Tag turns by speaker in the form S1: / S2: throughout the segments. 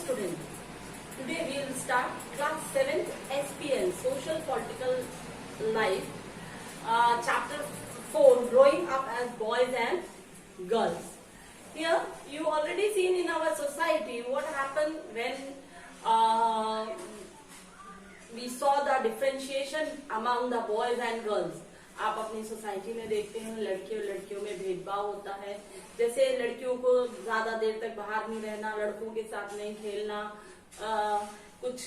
S1: student. Today we will start class 7th SPL Social Political Life, chapter 4, Growing Up as Boys and Girls. Here you already seen in our society what happened when we saw the differentiation among the boys and girls. आप अपनी society में देखते हैं लड़के और लड़कियों में भेदभाव होता है। जैसे लड़कियों को ज्यादा देर तक बाहर नहीं रहना, लड़कों के साथ नहीं खेलना, कुछ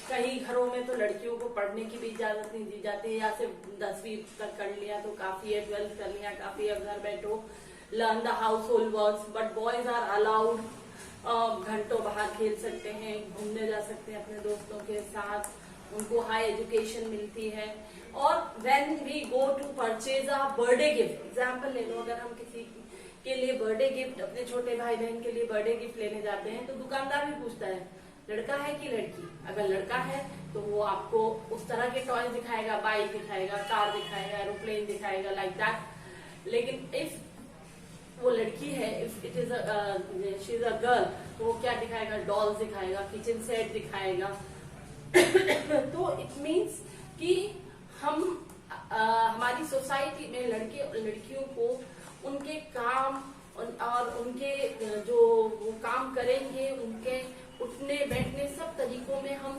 S1: कई घरों में तो लड़कियों को पढ़ने की भी इजाजत नहीं दी जाती है, या सिर्फ 10वीं तक कर लिया तो काफी है, 12th कर लिया काफी है, घर बैठो learn the household works. But boys are allowed, घंटों बाहर खेल सकते हैं, घूमने जा सकते हैं अपने दोस्तों के साथ, उनको हाई एजुकेशन मिलती है। और when we go to purchase a birthday gift, example ले लो, अगर हम किसी के लिए बर्थडे गिफ्ट, अपने छोटे भाई बहन के लिए बर्थडे गिफ्ट लेने जाते हैं तो दुकानदार भी पूछता है लड़का है कि लड़की। अगर लड़का है तो वो आपको उस तरह के टॉयज दिखाएगा, बाइक दिखाएगा, कार दिखाएगा, एरोप्लेन दिखाएगा, लाइक दैट। लेकिन इफ वो लड़की है, if it is she is a girl, तो वो क्या दिखाएगा? डॉल्स दिखाएगा, किचन सेट दिखाएगा। तो इट मीन्स कि हम हमारी सोसाइटी में लड़के और लड़कियों को उनके काम और उनके जो वो काम करेंगे, उनके उठने बैठने सब तरीकों में हम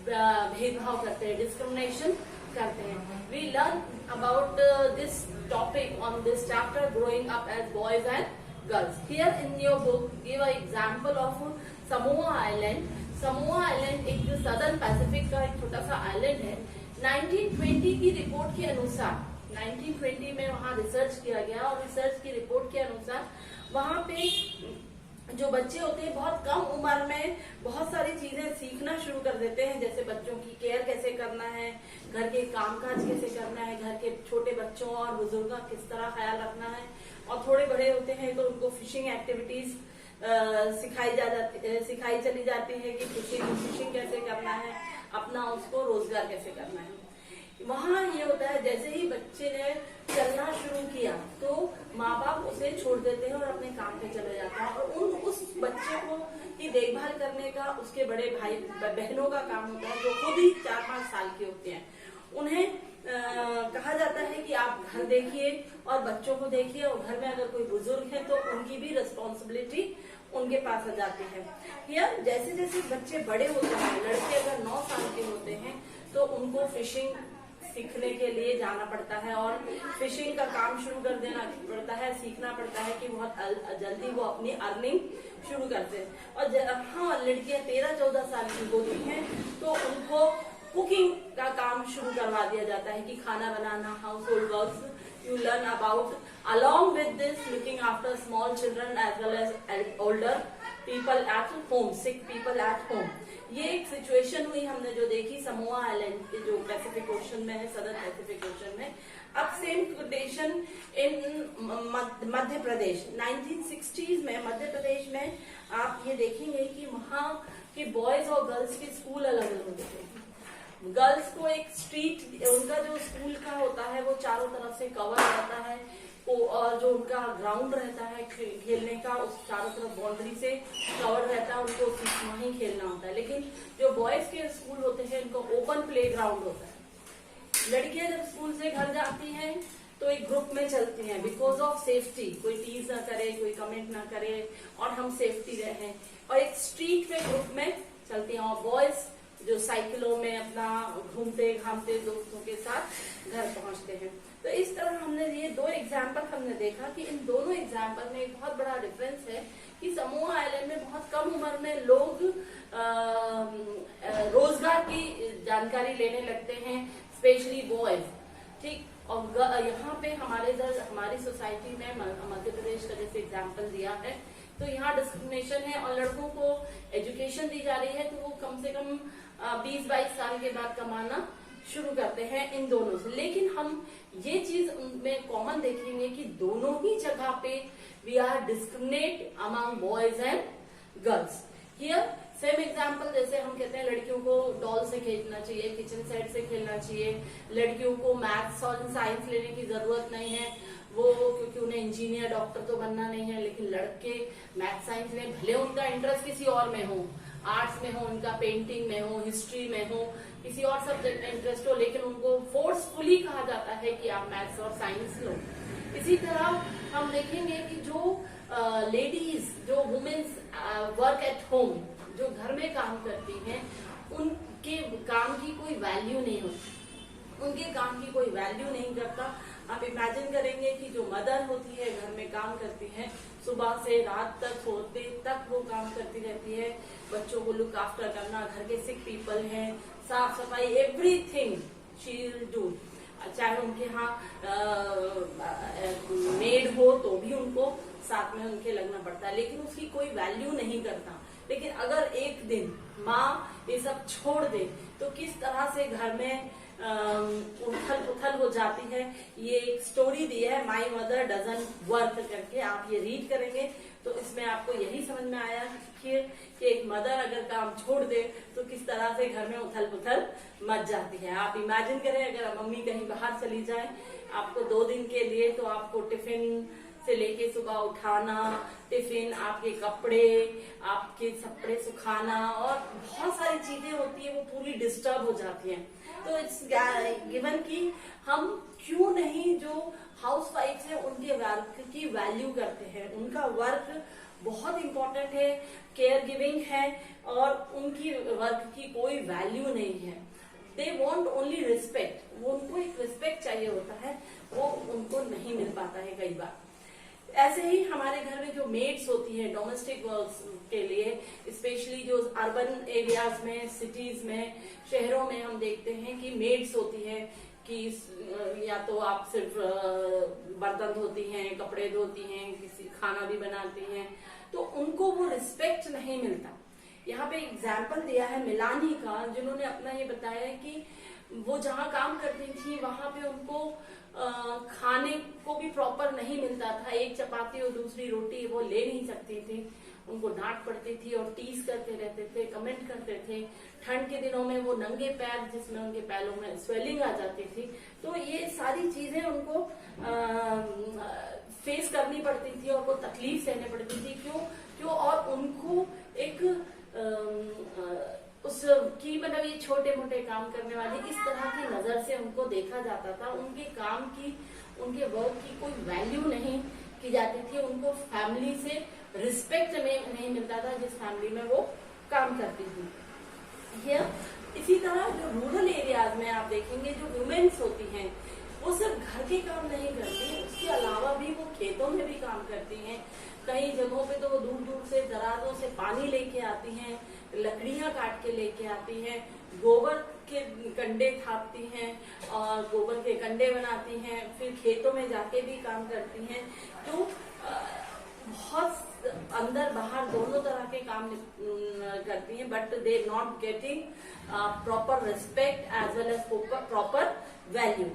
S1: भेदभाव करते हैं, डिस्क्रिमिनेशन करते हैं। We learn about this topic on this chapter, growing up as boys and girls. Here in your book give a example of Samoa island. Samoa island एक सदर्न पैसिफिक का एक छोटा सा आइलैंड है। 1920 की रिपोर्ट के अनुसार, 1920 में वहाँ रिसर्च किया गया और रिसर्च की रिपोर्ट के अनुसार वहाँ पे जो बच्चे होते हैं बहुत कम उम्र में बहुत सारी चीजें सीखना शुरू कर देते हैं, जैसे बच्चों की केयर कैसे करना है, घर के कामकाज कैसे करना है, घर के छोटे बच्चों और बुजुर्गों का किस तरह ख्याल रखना है। और थोड़े बड़े होते हैं तो उनको फिशिंग एक्टिविटीज सिखाई चली जाती है कि फिशिंग कैसे करना है, अपना उसको रोजगार कैसे करना है। वहाँ ये होता है जैसे ही बच्चे ने चलना शुरू किया तो माँ बाप उसे छोड़ देते हैं और अपने काम पे चले जाते हैं, और उस बच्चे को की देखभाल करने का उसके बड़े भाई बहनों का काम होता है, जो खुद ही 4-5 साल के होते हैं। उन्हें कहा जाता है कि आप घर देखिए और बच्चों को देखिए, और घर में अगर कोई बुजुर्ग है तो उनकी भी रिस्पॉन्सिबिलिटी उनके पास आ जाती है। या जैसे जैसे बच्चे बड़े होते हैं, लड़के अगर 9 साल के होते हैं तो उनको फिशिंग सीखने के लिए जाना पड़ता है और फिशिंग का काम शुरू कर देना पड़ता है, सीखना पड़ता है कि बहुत जल्दी वो अपनी अर्निंग शुरू करते हैं। और हाँ, लड़कियां 13-14 साल की होती हैं तो उनको कुकिंग का काम शुरू करवा दिया जाता है कि खाना बनाना, household works you learn about, along with this looking after small children as well as older people at home, sick people at home। ये एक सिचुएशन हुई हमने जो देखी समोआ आइलैंड के जो पैसिफिक ओशन में है, सदर्न पैसिफिक ओशन में। अब same condition in Madhya Pradesh 1960s में, मध्य प्रदेश में आप ये देखेंगे कि वहाँ के बॉयज और गर्ल्स के स्कूल अलग अलग होते हैं। गर्ल्स को एक स्ट्रीट, उनका जो स्कूल का होता है वो चारों तरफ से कवर रहता है, और जो उनका ग्राउंड रहता है खेलने का, उस चारों तरफ बाउंड्री से कवर रहता है, उनको वहीं खेलना होता है। लेकिन जो बॉयज के स्कूल होते हैं उनको ओपन प्ले ग्राउंड होता है। लड़कियां जब स्कूल से घर जाती हैं तो एक ग्रुप में चलती हैं, बिकॉज ऑफ सेफ्टी, कोई टीज ना करे, कोई कमेंट ना करे और हम सेफ्टी रहें, और एक स्ट्रीट पे ग्रुप में चलती हैं। और बॉयज जो साइकिलों में अपना घूमते घामते दोस्तों के साथ घर पहुंचते हैं। तो इस तरह हमने ये 2 एग्जाम्पल हमने देखा कि इन दोनों एग्जाम्पल में एक बहुत बड़ा डिफरेंस है कि समोआ आइलैंड में बहुत कम उम्र में लोग रोजगार की जानकारी लेने लगते हैं, स्पेशली बॉयज, ठीक। और यहाँ पे हमारी सोसाइटी में मध्य प्रदेश का जैसे एग्जाम्पल दिया है, तो यहाँ डिस्क्रिमिनेशन है और लड़कों को एजुकेशन दी जा रही है तो वो कम से कम 20-22 साल के बाद कमाना शुरू करते हैं इन दोनों से। लेकिन हम ये चीज उनमें कॉमन देखेंगे कि दोनों ही जगह पे we are discriminate among boys and girls. Here same example, जैसे हम कहते हैं लड़कियों को डॉल से खेलना चाहिए, किचन सेट से खेलना चाहिए, लड़कियों को मैथ्स और साइंस लेने की जरूरत नहीं है, वो क्योंकि उन्हें इंजीनियर डॉक्टर तो बनना नहीं है, लेकिन लड़के मैथ साइंस में भले उनका इंटरेस्ट किसी और में हो, आर्ट्स में हो, उनका पेंटिंग में हो, हिस्ट्री में हो, किसी और सब्जेक्ट में इंटरेस्ट हो, लेकिन उनको फोर्सफुली कहा जाता है कि आप मैथ्स और साइंस लो। इसी तरह हम देखेंगे कि जो लेडीज, जो वुमेन्स वर्क एट होम, जो घर में काम करती हैं, उनके काम की कोई वैल्यू नहीं होती, उनके काम की कोई वैल्यू नहीं करता। आप इमेजिन करेंगे कि जो मदर होती है, घर में काम करती है, सुबह से रात तक, सोते तक वो काम करती रहती है, बच्चों को लुक आफ्टर करना, घर के सिक पीपल हैं, साफ सफाई, एवरीथिंग शी विल डू। चाहे उनके यहाँ मेड हो तो भी उनको साथ में उनके लगना पड़ता है, लेकिन उसकी कोई वैल्यू नहीं करता। लेकिन अगर एक दिन माँ ये सब छोड़ दे तो किस तरह से घर में उथल पुथल हो जाती है। ये एक स्टोरी दी है, माई मदर डजंट वर्क करके, आप ये रीड करेंगे तो इसमें आपको यही समझ में आया कि एक मदर अगर काम छोड़ दे तो किस तरह से घर में उथल पुथल मच जाती है। आप इमेजिन करें अगर मम्मी कहीं बाहर चली जाए आपको 2 दिन के लिए, तो आपको टिफिन से लेके सुबह उठाना, टिफिन, आपके कपड़े, आपके कपड़े सुखाना और बहुत सारी चीजें होती है, वो पूरी डिस्टर्ब हो जाती हैं। तो इट्स गिवन कि हम क्यों नहीं जो हाउस वाइफ है उनके वर्क की वैल्यू करते हैं। उनका वर्क बहुत इंपॉर्टेंट है, केयर गिविंग है और उनकी वर्क की कोई वैल्यू नहीं है। दे वॉन्ट ओनली रिस्पेक्ट, वो उनको एक रिस्पेक्ट चाहिए होता है, वो उनको नहीं मिल पाता है कई बार। ऐसे ही हमारे घर में जो मेड्स होती हैं डोमेस्टिक वर्क्स के लिए, स्पेशली जो अर्बन एरियाज में, सिटीज में, शहरों में हम देखते हैं कि मेड्स होती है कि या तो आप सिर्फ बर्तन धोती हैं, कपड़े धोती हैं, किसी खाना भी बनाती हैं, तो उनको वो रिस्पेक्ट नहीं मिलता। यहाँ पे एग्जाम्पल दिया है मिलानी का, जिन्होंने अपना ये बताया कि वो जहाँ काम करती थी वहां पे उनको खाने को भी प्रॉपर नहीं मिलता था, एक चपाती और दूसरी रोटी वो ले नहीं सकती थी, उनको डांट पड़ती थी और टीज करते रहते थे, कमेंट करते थे। ठंड के दिनों में वो नंगे पैर, जिसमें उनके पैरों में स्वेलिंग आ जाती थी, तो ये सारी चीजें उनको फेस करनी पड़ती थी और वो तकलीफ सहने पड़ती थी। क्यों और उनको एक उसकी मतलब ये छोटे मोटे काम करने वाली इस तरह की नजर से उनको देखा जाता था। उनके काम की, उनके वर्क की कोई वैल्यू नहीं की जाती थी, उनको फैमिली से रिस्पेक्ट में नहीं मिलता था जिस फैमिली में वो काम करती थी। इसी तरह जो रूरल एरियाज में आप देखेंगे जो वुमेन्स होती हैं वो सिर्फ घर के काम नहीं करती, उसके अलावा भी वो खेतों में भी काम करती हैं। कई जगहों पे तो वो दूर दूर से, दराजों से पानी लेके आती हैं, लकड़ियां काट के लेके आती हैं, गोबर के कंडे थापती हैं और गोबर के कंडे बनाती हैं, फिर खेतों में जाके भी काम करती हैं। तो बहुत अंदर बाहर दोनों तरह के काम करती हैं, but they not getting proper respect as well as proper value.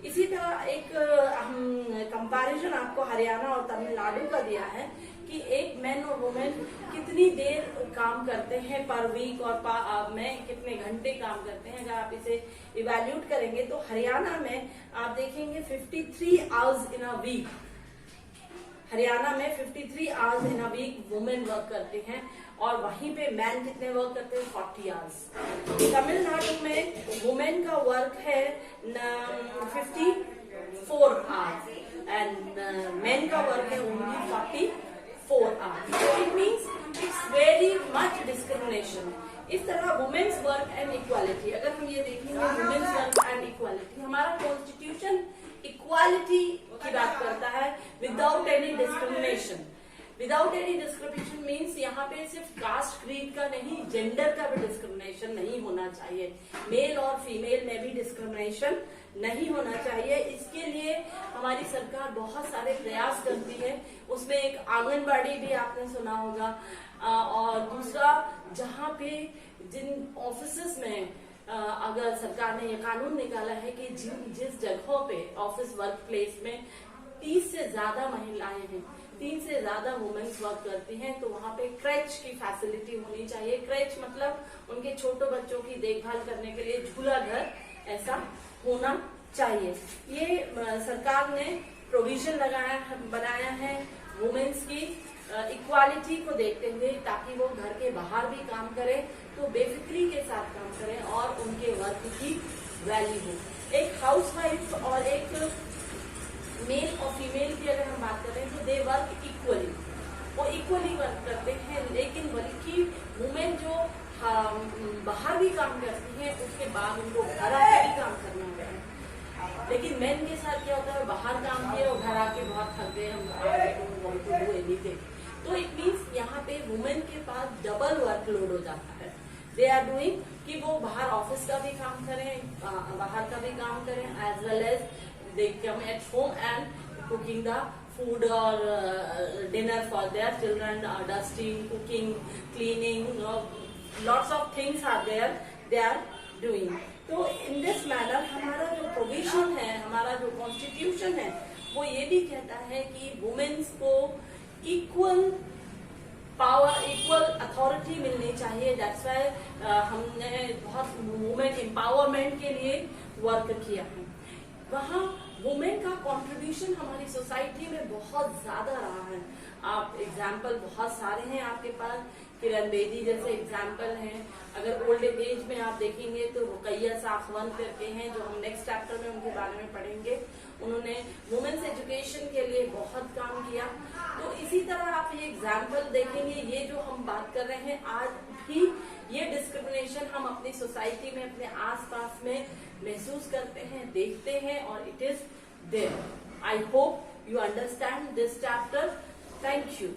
S1: इसी तरह एक हम कंपैरिजन आपको हरियाणा और तमिलनाडु का दिया है कि एक मैन और वुमेन कितनी देर काम करते हैं पर वीक और में कितने घंटे काम करते हैं। अगर आप इसे इवैल्यूएट करेंगे तो हरियाणा में आप देखेंगे 53 hours in a week, Haryana में 53 hours in a week women work करते हैं और वहीं पे मैन कितने वर्क करते हैं 40 आवर्स। तमिलनाडु में वुमेन का वर्क है 54 आवर्स एंड मेन का वर्क है only 44 hours. So it means it's very much discrimination। इस तरह वुमेन्स वर्क एंड इक्वालिटी, अगर हम ये देखेंगे वुमेन्स वर्क एंड इक्वालिटी, हमारा कॉन्स्टिट्यूशन इक्वालिटी की बात करता है without any discrimination. Without any discrimination means यहाँ पे सिर्फ कास्ट क्रीड का नहीं, जेंडर का भी डिस्क्रिमिनेशन नहीं होना चाहिए, मेल और फीमेल में भी डिस्क्रिमिनेशन नहीं होना चाहिए। इसके लिए हमारी सरकार बहुत सारे प्रयास करती है, उसमें एक आंगनबाड़ी भी आपने सुना होगा और दूसरा जहाँ पे जिन ऑफिसेस में अगर सरकार ने ये कानून निकाला है कि जिस जगहों पे ऑफिस वर्क प्लेस में 30 से ज्यादा महिलाएं हैं, 3 से ज्यादा वुमेन्स वर्क करती हैं, तो वहाँ पे क्रेच की फैसिलिटी होनी चाहिए। क्रेच मतलब उनके छोटे बच्चों की देखभाल करने के लिए झूला घर ऐसा होना चाहिए। ये सरकार ने प्रोविजन बनाया है वुमेन्स की इक्वालिटी को देखते हुए, ताकि वो घर के बाहर भी काम करें तो बेफिक्री के साथ काम करें और उनके वर्क की वैल्यू हो। एक हाउसवाइफ और एक मेल और फीमेल की अगर हम बात करें तो दे वर्क इक्वली, वो इक्वली वर्क करते हैं, लेकिन बल्कि वुमेन जो बाहर भी काम करती है उसके बाद उनको घर आके भी काम करना होता है। लेकिन मेन के साथ क्या होता है, बाहर काम किए और घर आके बहुत थक गए, हम तो इट मीन्स यहाँ पे वुमेन के पास डबल वर्कलोड हो जाता है। दे आर डूइंग कि वो बाहर ऑफिस का भी काम करें, बाहर का भी काम करें, as well as they come at home and cooking the food or dinner for their children, dusting, cooking, cleaning, lots of things are there they are doing. तो in this manner हमारा जो प्रोविजन है, हमारा जो constitution है, वो ये भी कहता है कि वुमेन्स को इक्वल पावर, इक्वल अथॉरिटी मिलनी चाहिए। दैट्स वाई हमने बहुत वुमेन एम्पावरमेंट के लिए वर्क किया है। वहाँ वुमेन का कंट्रीब्यूशन हमारी सोसाइटी में बहुत ज्यादा रहा है। आप एग्जाम्पल बहुत सारे हैं आपके पास, किरण बेदी जैसे एग्जाम्पल हैं। अगर ओल्ड एज में आप देखेंगे तो रुकैया साखवन करके हैं, जो हम नेक्स्ट चैप्टर में उनके बारे में पढ़ेंगे। उन्होंने वुमेन्स एजुकेशन के लिए बहुत काम किया। तो इसी तरह आप ये एग्जाम्पल देखेंगे, ये जो हम बात कर रहे हैं आज भी, ये डिस्क्रिमिनेशन हम अपनी सोसाइटी में, अपने आसपास में महसूस करते हैं, देखते हैं, और it is there. I hope you understand this chapter. Thank you.